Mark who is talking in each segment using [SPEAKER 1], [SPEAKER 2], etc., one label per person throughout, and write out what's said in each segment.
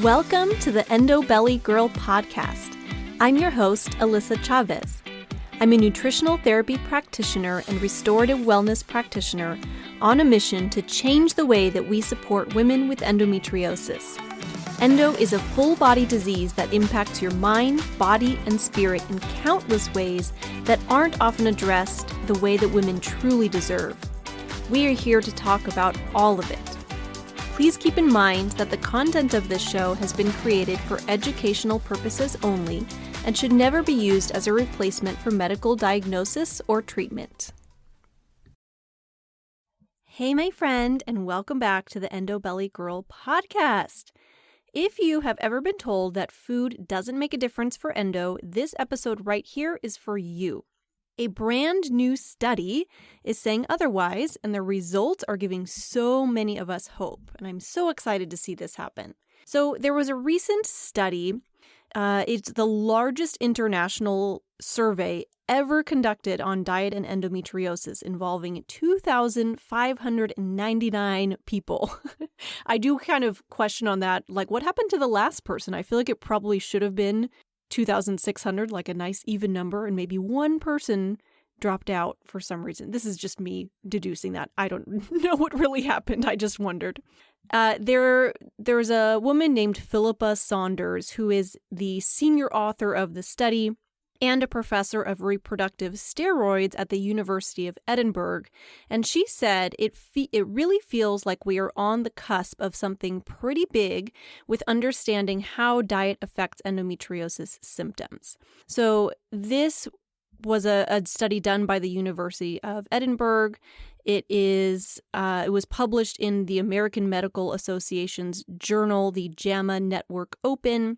[SPEAKER 1] Welcome to the Endo Belly Girl podcast. I'm your host, Alyssa Chavez. I'm a nutritional therapy practitioner and restorative wellness practitioner on a mission to change the way that we support women with endometriosis. Endo is a full-body disease that impacts your mind, body, and spirit in countless ways that aren't often addressed the way that women truly deserve. We are here to talk about all of it. Please keep in mind that the content of this show has been created for educational purposes only and should never be used as a replacement for medical diagnosis or treatment. Hey, my friend, and welcome back to the Endo Belly Girl podcast. If you have ever been told that food doesn't make a difference for endo, this episode right here is for you. A brand new study is saying otherwise, and the results are giving so many of us hope, and I'm so excited to see this happen. So there was a recent study. It's the largest international survey ever conducted on diet and endometriosis, involving 2,599 people. I do kind of question on that, like, what happened to the last person? I feel like it probably should have been 2,600, like a nice even number, and maybe one person dropped out for some reason. This is just me deducing that. I don't know what really happened. I just wondered. There's a woman named Philippa Saunders, who is the senior author of the study and a professor of reproductive steroids at the University of Edinburgh. And she said it really feels like we are on the cusp of something pretty big with understanding how diet affects endometriosis symptoms. So this was a study done by the University of Edinburgh. It was published in the American Medical Association's journal, the JAMA Network Open.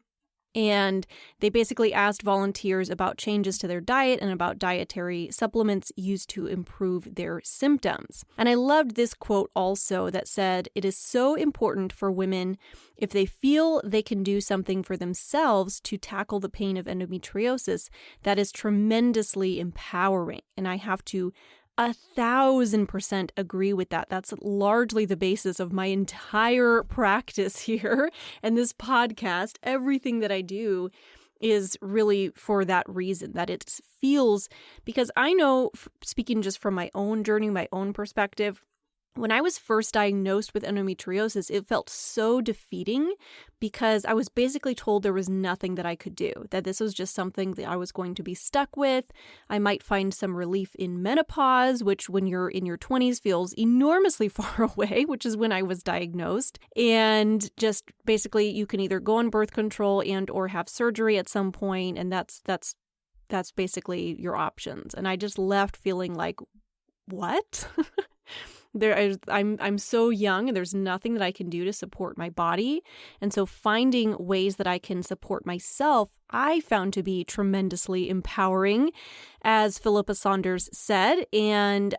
[SPEAKER 1] And they basically asked volunteers about changes to their diet and about dietary supplements used to improve their symptoms. And I loved this quote also that said, "It is so important for women, if they feel they can do something for themselves to tackle the pain of endometriosis, that is tremendously empowering." And I have to 1,000% agree with that. That's largely the basis of my entire practice here and this podcast. Everything that I do is really for that reason, that it feels, because I know, speaking just from my own journey, my own perspective, when I was first diagnosed with endometriosis, it felt so defeating because I was basically told there was nothing that I could do, that this was just something that I was going to be stuck with. I might find some relief in menopause, which when you're in your 20s feels enormously far away, which is when I was diagnosed. And just basically you can either go on birth control and or have surgery at some point, and that's basically your options. And I just left feeling like, what? I'm so young and there's nothing that I can do to support my body. And so finding ways that I can support myself, I found to be tremendously empowering, as Philippa Saunders said. And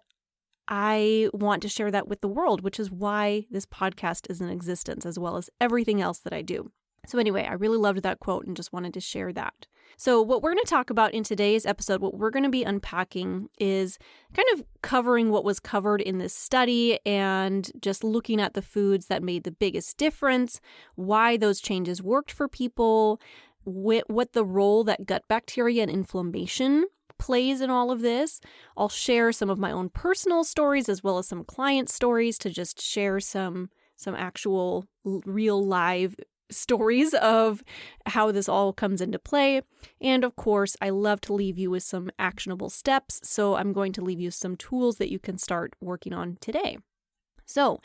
[SPEAKER 1] I want to share that with the world, which is why this podcast is in existence, as well as everything else that I do. So anyway, I really loved that quote and just wanted to share that. So what we're going to talk about in today's episode, what we're going to be unpacking is kind of covering what was covered in this study and just looking at the foods that made the biggest difference, why those changes worked for people, what the role that gut bacteria and inflammation plays in all of this. I'll share some of my own personal stories as well as some client stories to just share some actual real live stories of how this all comes into play. And of course, I love to leave you with some actionable steps. So I'm going to leave you some tools that you can start working on today. So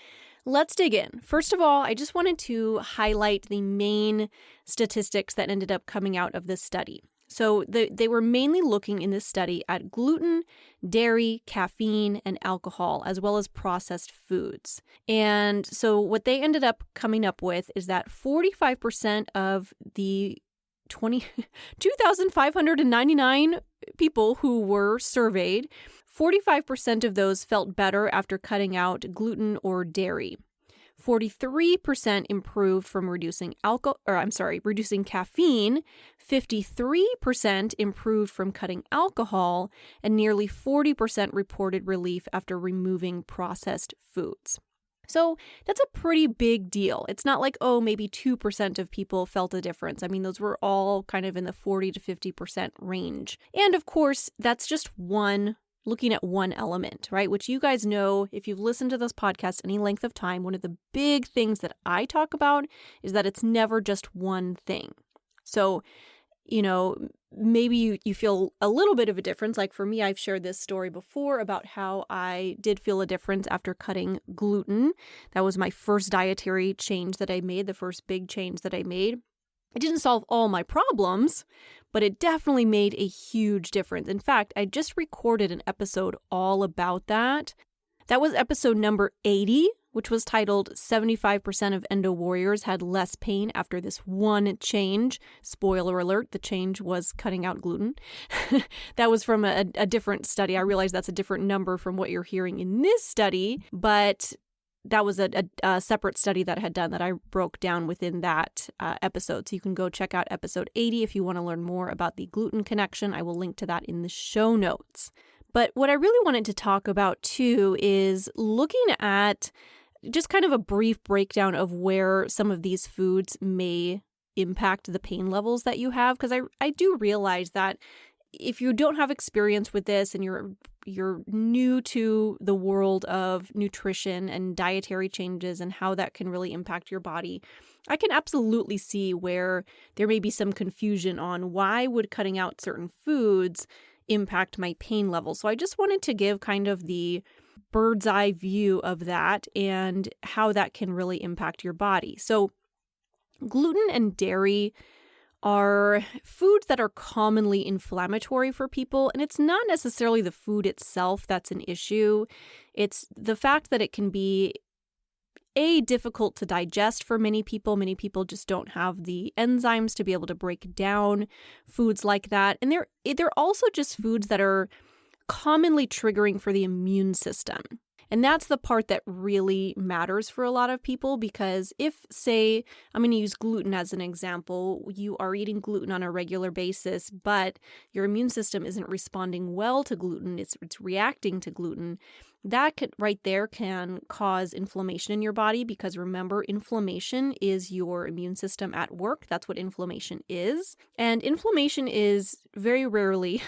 [SPEAKER 1] let's dig in. First of all, I just wanted to highlight the main statistics that ended up coming out of this study. So they were mainly looking in this study at gluten, dairy, caffeine, and alcohol, as well as processed foods. And so what they ended up coming up with is that 45% of the 2,599 people who were surveyed, 45% of those felt better after cutting out gluten or dairy. 43% improved from reducing caffeine, 53% improved from cutting alcohol, and nearly 40% reported relief after removing processed foods. So that's a pretty big deal. It's not like, oh, maybe 2% of people felt a difference. I mean, those were all kind of in the 40 to 50% range. And of course, that's just looking at one element, right? Which you guys know, if you've listened to this podcast any length of time, one of the big things that I talk about is that it's never just one thing. So, maybe you feel a little bit of a difference. Like for me, I've shared this story before about how I did feel a difference after cutting gluten. That was my first dietary change that I made, the first big change that I made. It didn't solve all my problems, but it definitely made a huge difference. In fact, I just recorded an episode all about that. That was episode number 80, which was titled 75% of Endo warriors had less pain after this one change. Spoiler alert, the change was cutting out gluten. That was from a different study. I realize that's a different number from what you're hearing in this study, but that was a separate study that I had done that I broke down within that episode. So you can go check out episode 80 if you want to learn more about the gluten connection. I will link to that in the show notes. But what I really wanted to talk about too is looking at just kind of a brief breakdown of where some of these foods may impact the pain levels that you have. Because I do realize that if you don't have experience with this and you're new to the world of nutrition and dietary changes and how that can really impact your body, I can absolutely see where there may be some confusion on why would cutting out certain foods impact my pain level. So I just wanted to give kind of the bird's eye view of that and how that can really impact your body. So gluten and dairy are foods that are commonly inflammatory for people, and it's not necessarily the food itself that's an issue. It's the fact that it can be difficult to digest for many people. Many people just don't have the enzymes to be able to break down foods like that. And they're also just foods that are commonly triggering for the immune system. And that's the part that really matters for a lot of people, because if, say, I'm going to use gluten as an example, you are eating gluten on a regular basis, but your immune system isn't responding well to gluten, it's reacting to gluten, that right there can cause inflammation in your body, because remember, inflammation is your immune system at work. That's what inflammation is. And inflammation is very rarely,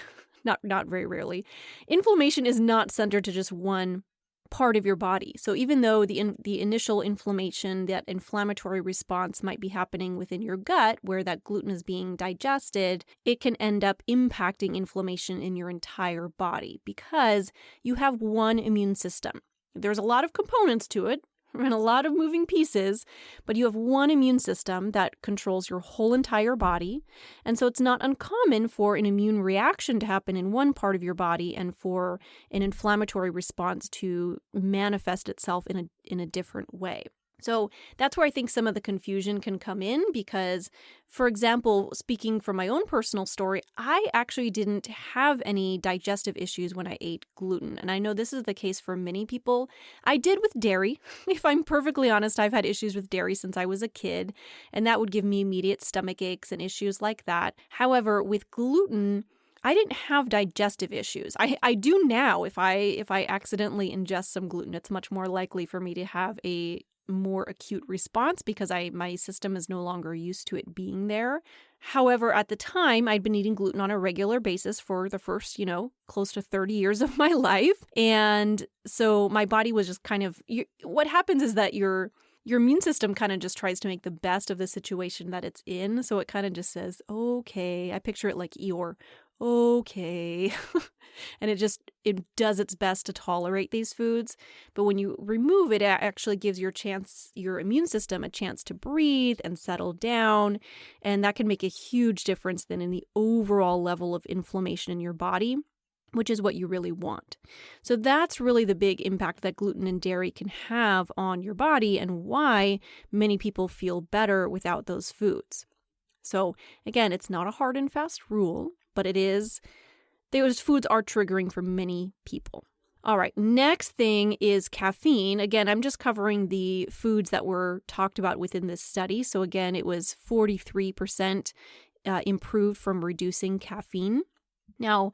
[SPEAKER 1] not very rarely, inflammation is not centered to just one part of your body. So even though the initial inflammation, that inflammatory response might be happening within your gut where that gluten is being digested, it can end up impacting inflammation in your entire body because you have one immune system. There's a lot of components to it and a lot of moving pieces, but you have one immune system that controls your whole entire body. And so it's not uncommon for an immune reaction to happen in one part of your body and for an inflammatory response to manifest itself in a different way. So that's where I think some of the confusion can come in because, for example, speaking from my own personal story, I actually didn't have any digestive issues when I ate gluten. And I know this is the case for many people. I did with dairy. If I'm perfectly honest, I've had issues with dairy since I was a kid, and that would give me immediate stomach aches and issues like that. However, with gluten, I didn't have digestive issues. I do now. If I accidentally ingest some gluten, it's much more likely for me to have a more acute response because my system is no longer used to it being there. However, at the time, I'd been eating gluten on a regular basis for the first, close to 30 years of my life. And so my body was just kind of, what happens is that your immune system kind of just tries to make the best of the situation that it's in. So it kind of just says, okay, I picture it like Eeyore. Okay. And it does its best to tolerate these foods. But when you remove it, it actually gives your immune system a chance to breathe and settle down. And that can make a huge difference then in the overall level of inflammation in your body, which is what you really want. So that's really the big impact that gluten and dairy can have on your body and why many people feel better without those foods. So again, it's not a hard and fast rule, but those foods are triggering for many people. All right, next thing is caffeine. Again, I'm just covering the foods that were talked about within this study. So again, it was 43% improved from reducing caffeine. Now,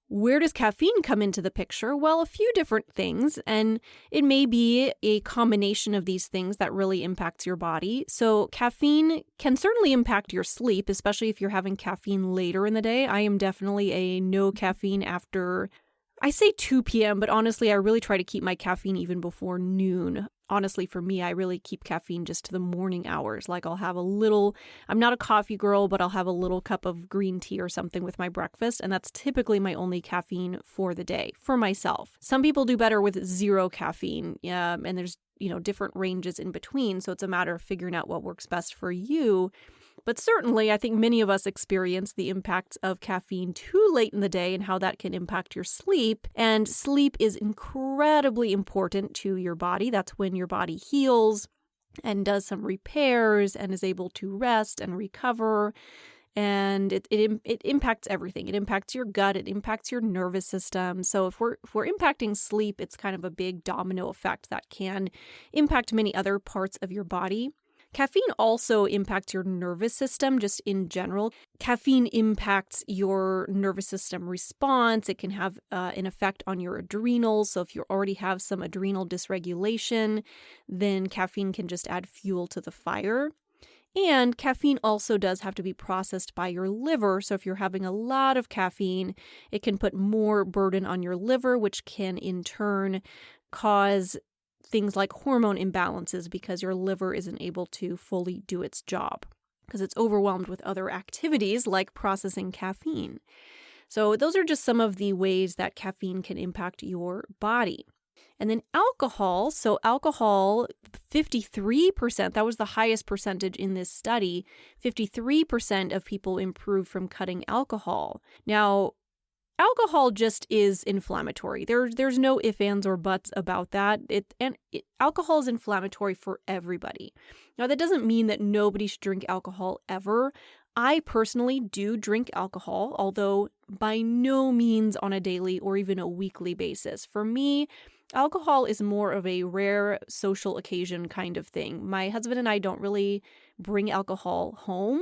[SPEAKER 1] Where does caffeine come into the picture? Well, a few different things, and it may be a combination of these things that really impacts your body. So caffeine can certainly impact your sleep, especially if you're having caffeine later in the day. I am definitely a no caffeine after, I say 2 p.m., but honestly, I really try to keep my caffeine even before noon. Honestly, for me, I really keep caffeine just to the morning hours. Like I'm not a coffee girl, but I'll have a little cup of green tea or something with my breakfast. And that's typically my only caffeine for the day for myself. Some people do better with zero caffeine. And there's, different ranges in between. So it's a matter of figuring out what works best for you. But certainly, I think many of us experience the impacts of caffeine too late in the day and how that can impact your sleep. And sleep is incredibly important to your body. That's when your body heals and does some repairs and is able to rest and recover. And it impacts everything. It impacts your gut. It impacts your nervous system. So if we're impacting sleep, it's kind of a big domino effect that can impact many other parts of your body. Caffeine also impacts your nervous system just in general. Caffeine impacts your nervous system response. It can have an effect on your adrenals. So if you already have some adrenal dysregulation, then caffeine can just add fuel to the fire. And caffeine also does have to be processed by your liver. So if you're having a lot of caffeine, it can put more burden on your liver, which can in turn cause things like hormone imbalances because your liver isn't able to fully do its job because it's overwhelmed with other activities like processing caffeine. So those are just some of the ways that caffeine can impact your body. And then alcohol. So alcohol, 53%, that was the highest percentage in this study. 53% of people improved from cutting alcohol. Now, alcohol just is inflammatory. There's no ifs, ands, or buts about that. Alcohol is inflammatory for everybody. Now, that doesn't mean that nobody should drink alcohol ever. I personally do drink alcohol, although by no means on a daily or even a weekly basis. For me, alcohol is more of a rare social occasion kind of thing. My husband and I don't really bring alcohol home.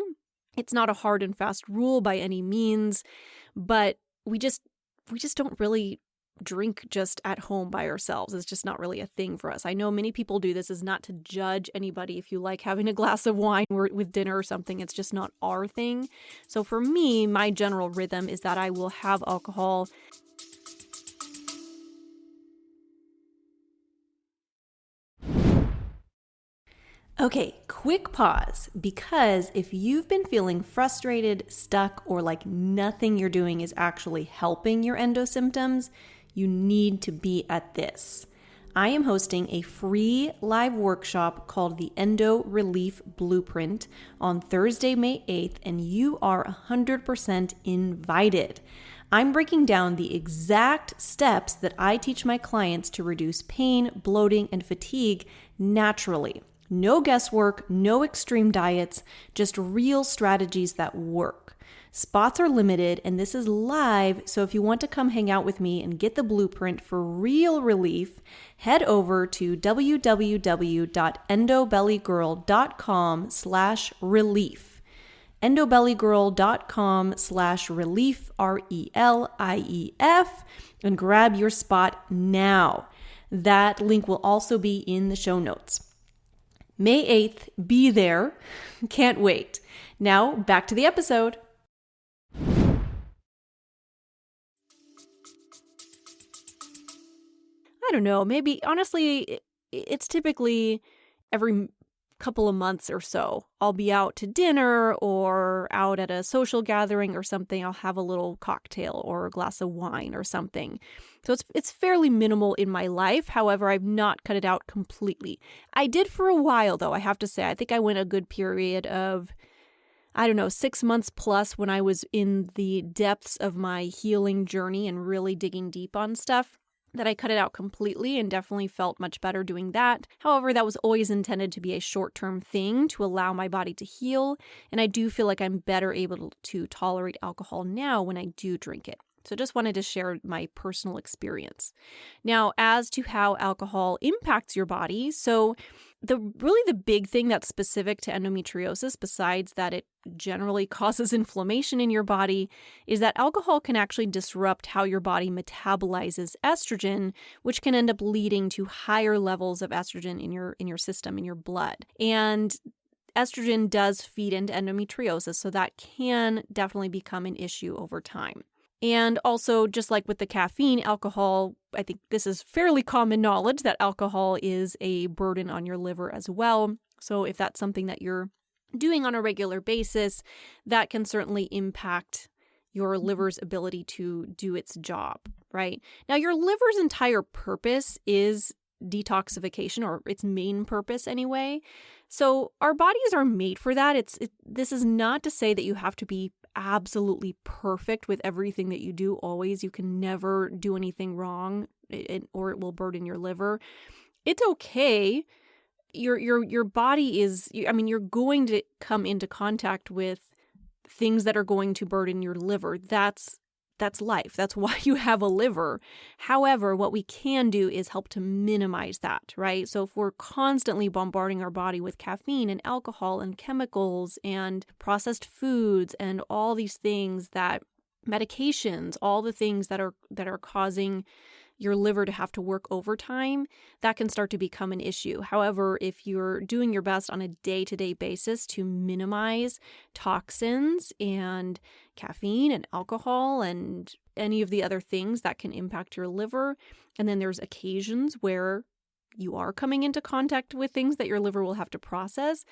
[SPEAKER 1] It's not a hard and fast rule by any means, but we just don't really drink just at home by ourselves. It's just not really a thing for us. I know many people do. This is not to judge anybody. If you like having a glass of wine with dinner or something, it's just not our thing. So for me, my general rhythm is that I will have alcohol. Okay, quick pause, because if you've been feeling frustrated, stuck, or like nothing you're doing is actually helping your endo symptoms, you need to be at this. I am hosting a free live workshop called the Endo Relief Blueprint on Thursday, May 8th, and you are 100% invited. I'm breaking down the exact steps that I teach my clients to reduce pain, bloating, and fatigue naturally. No guesswork, no extreme diets, just real strategies that work. Spots are limited, and this is live, so if you want to come hang out with me and get the blueprint for real relief, head over to www.endobellygirl.com/relief. endobellygirl.com/relief, RELIEF, and grab your spot now. That link will also be in the show notes. May 8th, be there. Can't wait. Now, back to the episode. I don't know, maybe, honestly, it's typically every couple of months or so. I'll be out to dinner or out at a social gathering or something. I'll have a little cocktail or a glass of wine or something. So it's fairly minimal in my life. However, I've not cut it out completely. I did for a while, though, I have to say. I think I went a good period of, 6 months plus when I was in the depths of my healing journey and really digging deep on stuff, that I cut it out completely and definitely felt much better doing that. However, that was always intended to be a short-term thing to allow my body to heal, and I do feel like I'm better able to tolerate alcohol now when I do drink it. So just wanted to share my personal experience. Now, as to how alcohol impacts your body, so the big thing that's specific to endometriosis, besides that it generally causes inflammation in your body, is that alcohol can actually disrupt how your body metabolizes estrogen, which can end up leading to higher levels of estrogen in your system, in your blood. And estrogen does feed into endometriosis, so that can definitely become an issue over time. And also, just like with the caffeine, alcohol, I think this is fairly common knowledge that alcohol is a burden on your liver as well. So if that's something that you're doing on a regular basis, that can certainly impact your liver's ability to do its job, right? Now, your liver's entire purpose is detoxification, or its main purpose anyway. So our bodies are made for that. This is not to say that you have to be absolutely perfect with everything that you do always. You can never do anything wrong, or it will burden your liver. It's okay. Your body is, you're going to come into contact with things that are going to burden your liver. That's life. That's why you have a liver. However, what we can do is help to minimize that, right? So if we're constantly bombarding our body with caffeine and alcohol and chemicals and processed foods and all these things, that medications, all the things that are causing your liver to have to work overtime, that can start to become an issue. However, if you're doing your best on a day-to-day basis to minimize toxins and caffeine and alcohol and any of the other things that can impact your liver, and then there's occasions where you are coming into contact with things that your liver will have to process,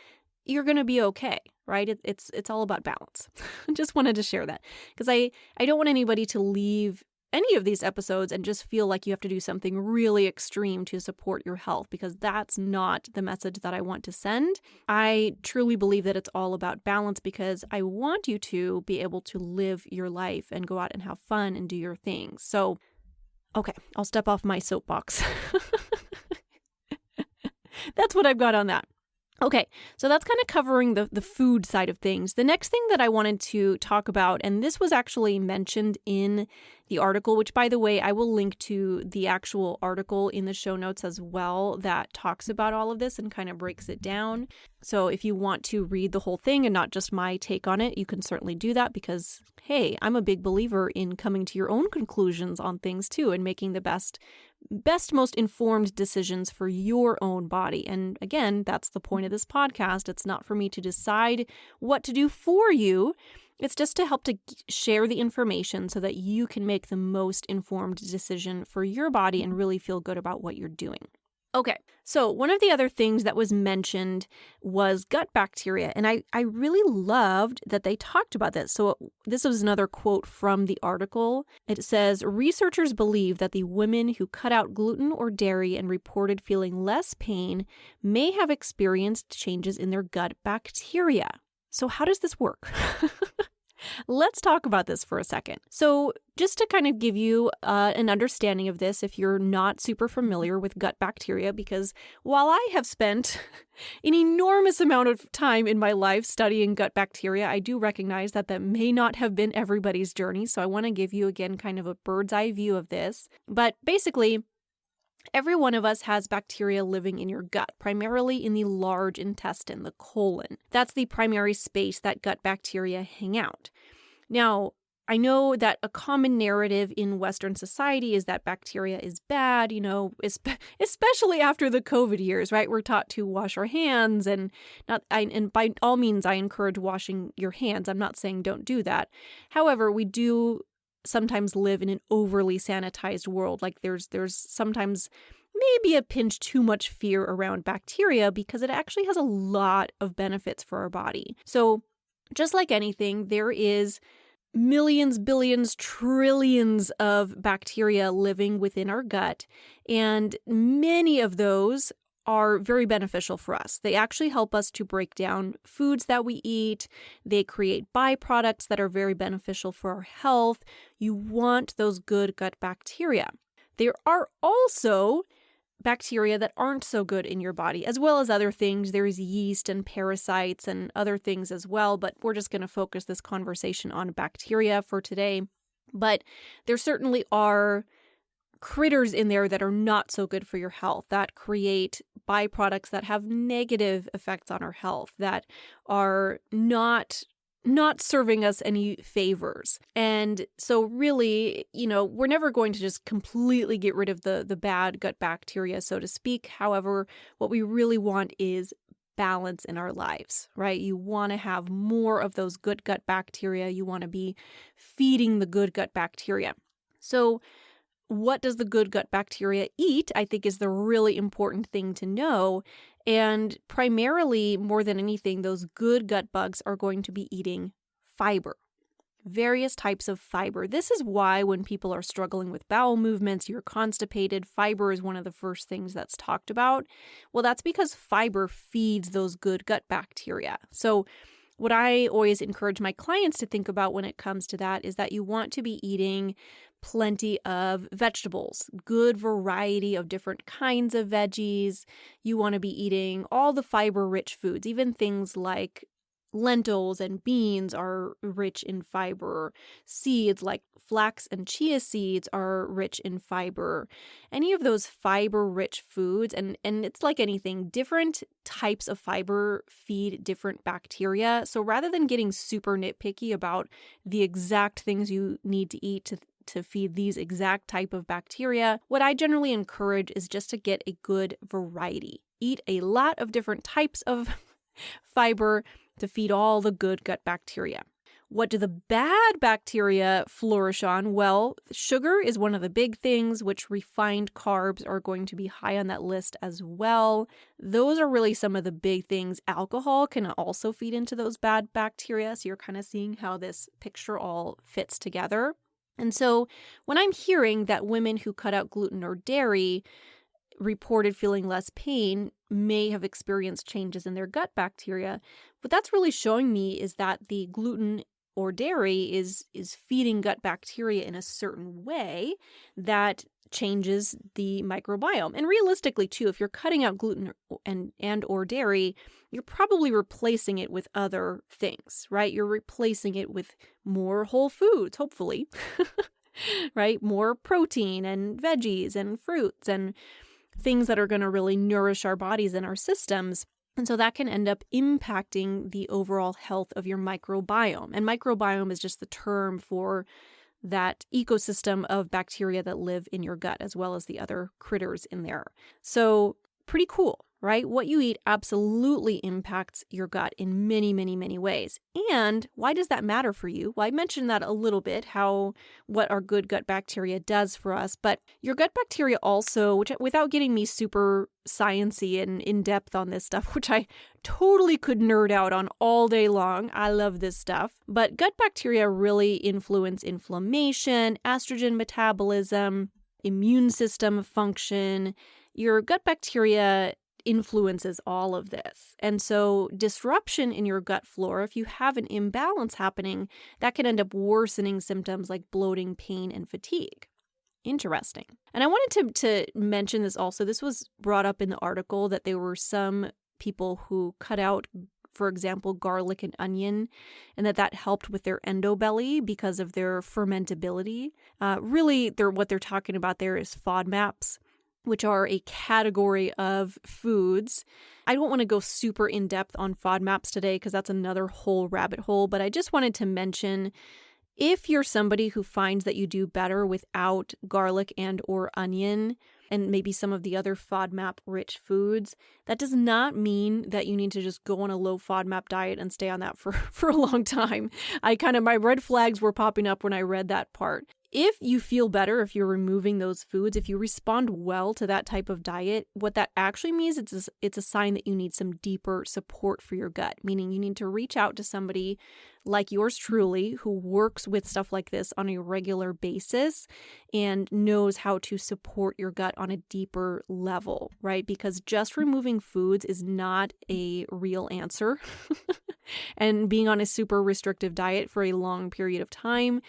[SPEAKER 1] you're going to be okay, right? It's all about balance. Just wanted to share that because I don't want anybody to leave any of these episodes and just feel like you have to do something really extreme to support your health, because that's not the message that I want to send. I truly believe that it's all about balance, because I want you to be able to live your life and go out and have fun and do your things. So, okay, I'll step off my soapbox. That's what I've got on that. Okay, so that's kind of covering the food side of things. The next thing that I wanted to talk about, and this was actually mentioned in the article, which, by the way, I will link to the actual article in the show notes as well that talks about all of this and kind of breaks it down. So if you want to read the whole thing and not just my take on it, you can certainly do that, because, hey, I'm a big believer in coming to your own conclusions on things too and making the best, most informed decisions for your own body. And again, that's the point of this podcast. It's not for me to decide what to do for you. It's just to help to share the information so that you can make the most informed decision for your body and really feel good about what you're doing. Okay, so one of the other things that was mentioned was gut bacteria, and I really loved that they talked about this. So this was another quote from the article. It says, researchers believe that the women who cut out gluten or dairy and reported feeling less pain may have experienced changes in their gut bacteria. So how does this work? Let's talk about this for a second. So just to kind of give you an understanding of this, if you're not super familiar with gut bacteria, because while I have spent an enormous amount of time in my life studying gut bacteria, I do recognize that may not have been everybody's journey. So I want to give you, again, kind of a bird's eye view of this. But basically, every one of us has bacteria living in your gut, primarily in the large intestine, the colon. That's the primary space that gut bacteria hang out. Now, I know that a common narrative in Western society is that bacteria is bad, especially after the COVID years, right? We're taught to wash our hands and by all means, I encourage washing your hands. I'm not saying don't do that. However, we do sometimes live in an overly sanitized world. Like there's sometimes maybe a pinch too much fear around bacteria, because it actually has a lot of benefits for our body. So just like anything, there is millions, billions, trillions of bacteria living within our gut, and many of those are very beneficial for us. They actually help us to break down foods that we eat. They create byproducts that are very beneficial for our health. You want those good gut bacteria. There are also bacteria that aren't so good in your body, as well as other things. There's yeast and parasites and other things as well, but we're just going to focus this conversation on bacteria for today. But there certainly are critters in there that are not so good for your health, that create byproducts that have negative effects on our health, that are not serving us any favors. And so really, we're never going to just completely get rid of the bad gut bacteria, so to speak. However, what we really want is balance in our lives, right? You want to have more of those good gut bacteria. You want to be feeding the good gut bacteria. So what does the good gut bacteria eat, I think, is the really important thing to know. And primarily, more than anything, those good gut bugs are going to be eating fiber, various types of fiber. This is why when people are struggling with bowel movements, you're constipated, fiber is one of the first things that's talked about. Well, that's because fiber feeds those good gut bacteria. So what I always encourage my clients to think about when it comes to that is that you want to be eating plenty of vegetables, good variety of different kinds of veggies. You want to be eating all the fiber-rich foods, even things like lentils and beans are rich in fiber. Seeds like flax and chia seeds are rich in fiber. Any of those fiber-rich foods, and it's like anything, different types of fiber feed different bacteria. So rather than getting super nitpicky about the exact things you need to eat to feed these exact type of bacteria, what I generally encourage is just to get a good variety. Eat a lot of different types of fiber to feed all the good gut bacteria. What do the bad bacteria flourish on? Well, sugar is one of the big things, which refined carbs are going to be high on that list as well. Those are really some of the big things. Alcohol can also feed into those bad bacteria. So you're kind of seeing how this picture all fits together. And so when I'm hearing that women who cut out gluten or dairy reported feeling less pain may have experienced changes in their gut bacteria, what that's really showing me is that the gluten or dairy is feeding gut bacteria in a certain way that changes the microbiome. And realistically too, if you're cutting out gluten and or dairy, you're probably replacing it with other things, right? You're replacing it with more whole foods, hopefully, right? More protein and veggies and fruits and things that are going to really nourish our bodies and our systems. And so that can end up impacting the overall health of your microbiome. And microbiome is just the term for that ecosystem of bacteria that live in your gut, as well as the other critters in there. So pretty cool, right? What you eat absolutely impacts your gut in many, many, many ways. And why does that matter for you? Well, I mentioned that a little bit, what our good gut bacteria does for us. But your gut bacteria also, which without getting me super sciencey and in depth on this stuff, which I totally could nerd out on all day long. I love this stuff. But gut bacteria really influence inflammation, estrogen metabolism, immune system function. Your gut bacteria influences all of this. And so disruption in your gut flora, if you have an imbalance happening, that can end up worsening symptoms like bloating, pain, and fatigue. Interesting. And I wanted to mention this also. This was brought up in the article that there were some people who cut out, for example, garlic and onion, and that helped with their endo belly because of their fermentability. Really, what they're talking about there is FODMAPs, which are a category of foods. I don't want to go super in-depth on FODMAPs today because that's another whole rabbit hole, but I just wanted to mention, if you're somebody who finds that you do better without garlic and or onion and maybe some of the other FODMAP-rich foods, that does not mean that you need to just go on a low FODMAP diet and stay on that for a long time. My red flags were popping up when I read that part. If you feel better, if you're removing those foods, if you respond well to that type of diet, what that actually means, it's a sign that you need some deeper support for your gut, meaning you need to reach out to somebody like yours truly who works with stuff like this on a regular basis and knows how to support your gut on a deeper level, right? Because just removing foods is not a real answer. And being on a super restrictive diet for a long period of time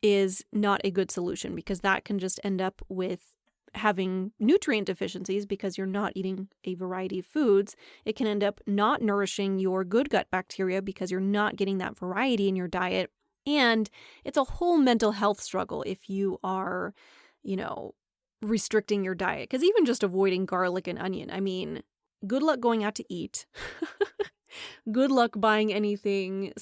[SPEAKER 1] is not a good solution, because that can just end up with having nutrient deficiencies because you're not eating a variety of foods. It can end up not nourishing your good gut bacteria because you're not getting that variety in your diet. And it's a whole mental health struggle if you are, restricting your diet. Because even just avoiding garlic and onion, I mean, good luck going out to eat. Good luck buying anything,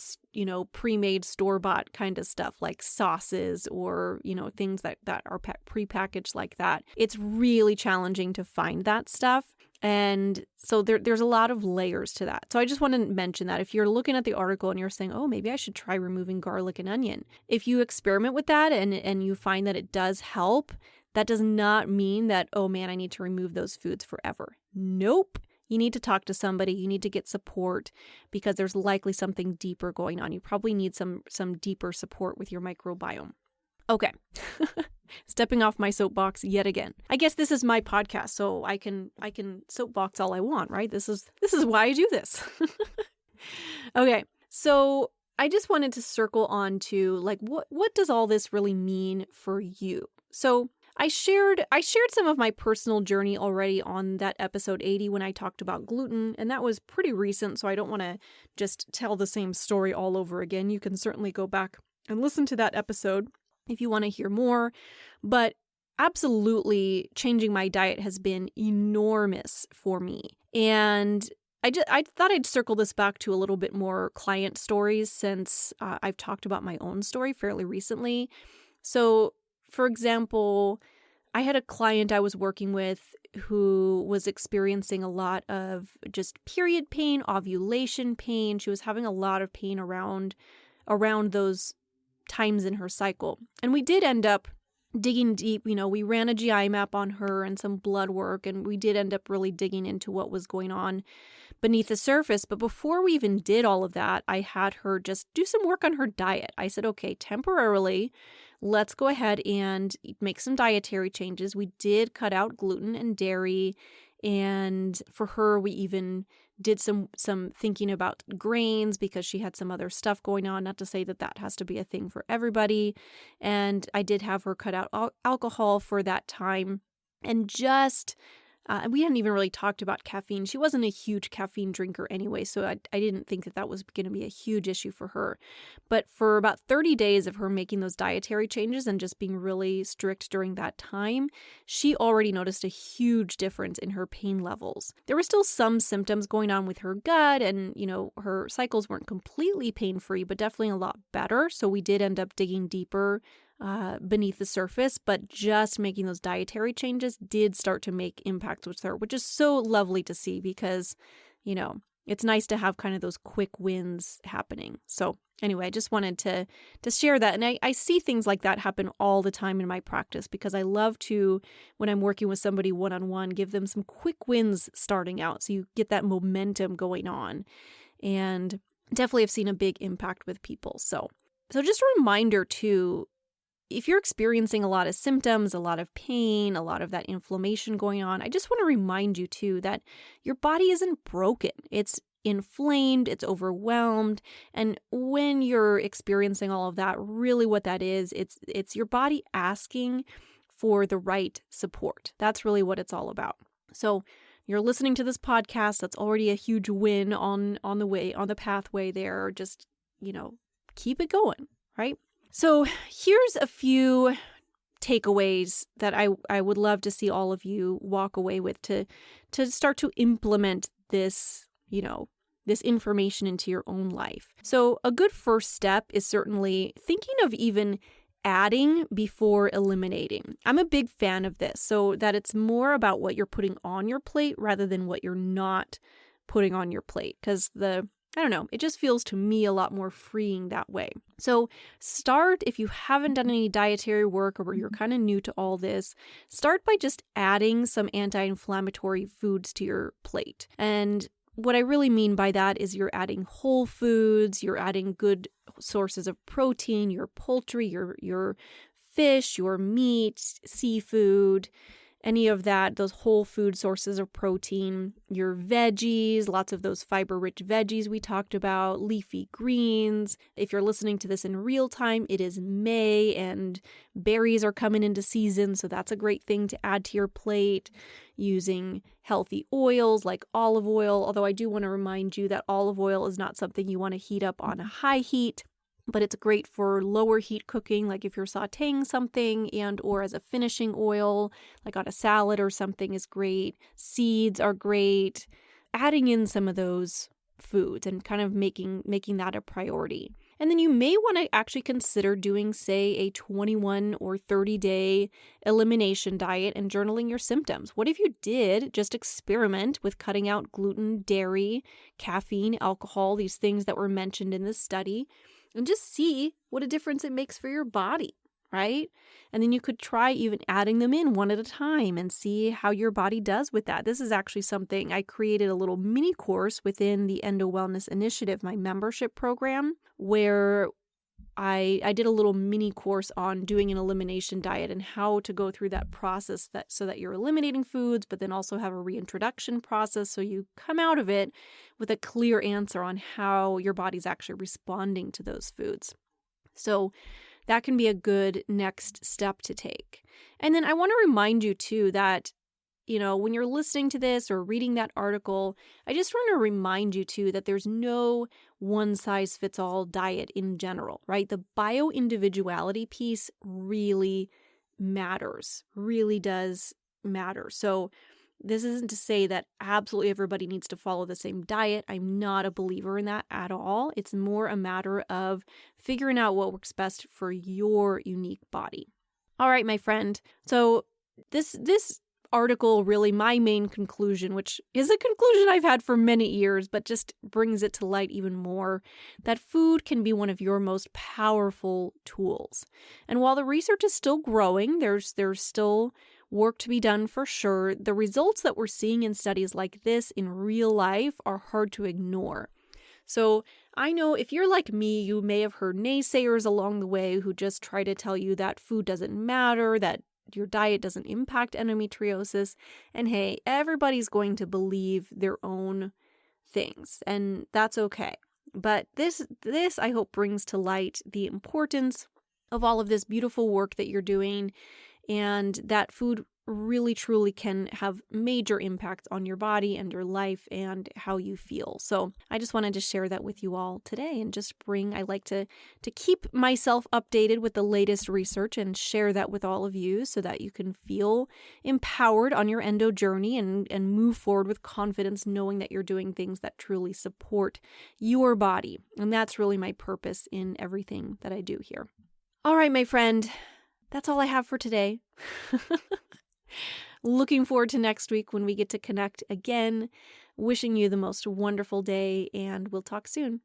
[SPEAKER 1] pre-made store-bought kind of stuff like sauces or, things that are pre-packaged like that. It's really challenging to find that stuff. And so there's a lot of layers to that. So I just want to mention that if you're looking at the article and you're saying, oh, maybe I should try removing garlic and onion. If you experiment with that and you find that it does help, that does not mean that, oh man, I need to remove those foods forever. Nope. You need to talk to somebody. You need to get support because there's likely something deeper going on. You probably need some deeper support with your microbiome. Okay. Stepping off my soapbox yet again. I guess this is my podcast, so I can soapbox all I want, right? This is why I do this. Okay. So I just wanted to circle on to like what does all this really mean for you? So I shared some of my personal journey already on that episode 80 when I talked about gluten, and that was pretty recent, so I don't want to just tell the same story all over again. You can certainly go back and listen to that episode if you want to hear more, but absolutely changing my diet has been enormous for me. And I thought I'd circle this back to a little bit more client stories since I've talked about my own story fairly recently. So, for example, I had a client I was working with who was experiencing a lot of just period pain, ovulation pain. She was having a lot of pain around those times in her cycle. And we did end up digging deep. We ran a GI map on her and some blood work, and we did end up really digging into what was going on beneath the surface. But before we even did all of that, I had her just do some work on her diet. I said, okay, temporarily, let's go ahead and make some dietary changes. We did cut out gluten and dairy. And for her, we even did some thinking about grains because she had some other stuff going on. Not to say that has to be a thing for everybody. And I did have her cut out alcohol for that time. And just we hadn't even really talked about caffeine. She wasn't a huge caffeine drinker anyway, so I didn't think that was going to be a huge issue for her. But for about 30 days of her making those dietary changes and just being really strict during that time, she already noticed a huge difference in her pain levels. There were still some symptoms going on with her gut, and her cycles weren't completely pain-free, but definitely a lot better. So we did end up digging deeper beneath the surface, but just making those dietary changes did start to make impacts with her, which is so lovely to see because, it's nice to have kind of those quick wins happening. So anyway, I just wanted to share that. And I see things like that happen all the time in my practice because I love to, when I'm working with somebody one-on-one, give them some quick wins starting out so you get that momentum going on. And definitely have seen a big impact with people. So just a reminder too, if you're experiencing a lot of symptoms, a lot of pain, a lot of that inflammation going on, I just want to remind you too that your body isn't broken. It's inflamed, it's overwhelmed. And when you're experiencing all of that, really what that is, it's your body asking for the right support. That's really what it's all about. So you're listening to this podcast, that's already a huge win on the pathway there. Just, keep it going, right? So here's a few takeaways that I would love to see all of you walk away with to start to implement this, this information into your own life. So a good first step is certainly thinking of even adding before eliminating. I'm a big fan of this, so that it's more about what you're putting on your plate rather than what you're not putting on your plate, because it just feels to me a lot more freeing that way. So start, if you haven't done any dietary work or you're kind of new to all this, start by just adding some anti-inflammatory foods to your plate. And what I really mean by that is you're adding whole foods, you're adding good sources of protein, your poultry, your fish, your meat, seafood, any of that, those whole food sources of protein, your veggies, lots of those fiber-rich veggies we talked about, leafy greens. If you're listening to this in real time, it is May and berries are coming into season, so that's a great thing to add to your plate. Using healthy oils like olive oil, although I do want to remind you that olive oil is not something you want to heat up on a high heat. but it's great for lower heat cooking, like if you're sauteing something, and or as a finishing oil, like on a salad or something is great. Seeds are great. Adding in some of those foods and kind of making that a priority. And then you may want to actually consider doing, say, a 21 or 30-day elimination diet and journaling your symptoms. What if you did just experiment with cutting out gluten, dairy, caffeine, alcohol, these things that were mentioned in this study, and just see what a difference it makes for your body, right? And then you could try even adding them in one at a time and see how your body does with that. This is actually something I created a little mini course within the Endo Wellness Initiative, my membership program, where I did a little mini course on doing an elimination diet and how to go through that process so that you're eliminating foods, but then also have a reintroduction process so you come out of it with a clear answer on how your body's actually responding to those foods. So that can be a good next step to take. And then I want to remind you too that, when you're listening to this or reading that article, I just want to remind you too that there's no one-size-fits-all diet in general, right? The bio-individuality piece really matters, really does matter. So this isn't to say that absolutely everybody needs to follow the same diet. I'm not a believer in that at all. It's more a matter of figuring out what works best for your unique body. All right, my friend. So this article, really my main conclusion, which is a conclusion I've had for many years, but just brings it to light even more, that food can be one of your most powerful tools. And while the research is still growing, there's still work to be done for sure. The results that we're seeing in studies like this in real life are hard to ignore. So I know if you're like me, you may have heard naysayers along the way who just try to tell you that food doesn't matter, that your diet doesn't impact endometriosis. And hey, everybody's going to believe their own things, and that's okay. But this I hope brings to light the importance of all of this beautiful work that you're doing, and that food really truly can have major impacts on your body and your life and how you feel. So I just wanted to share that with you all today and just I like to keep myself updated with the latest research and share that with all of you so that you can feel empowered on your endo journey and move forward with confidence, knowing that you're doing things that truly support your body. And that's really my purpose in everything that I do here. All right, my friend, that's all I have for today. Looking forward to next week when we get to connect again. Wishing you the most wonderful day, and we'll talk soon.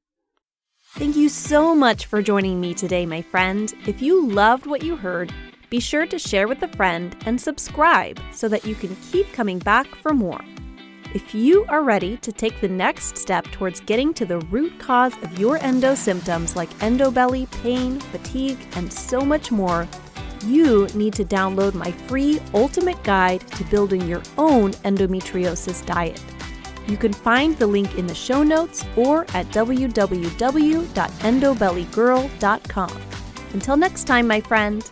[SPEAKER 1] Thank you so much for joining me today, my friend. If you loved what you heard, be sure to share with a friend and subscribe so that you can keep coming back for more. If you are ready to take the next step towards getting to the root cause of your endo symptoms like endobelly, pain, fatigue, and so much more, you need to download my free ultimate guide to building your own endometriosis diet. You can find the link in the show notes or at www.endobellygirl.com. Until next time, my friend.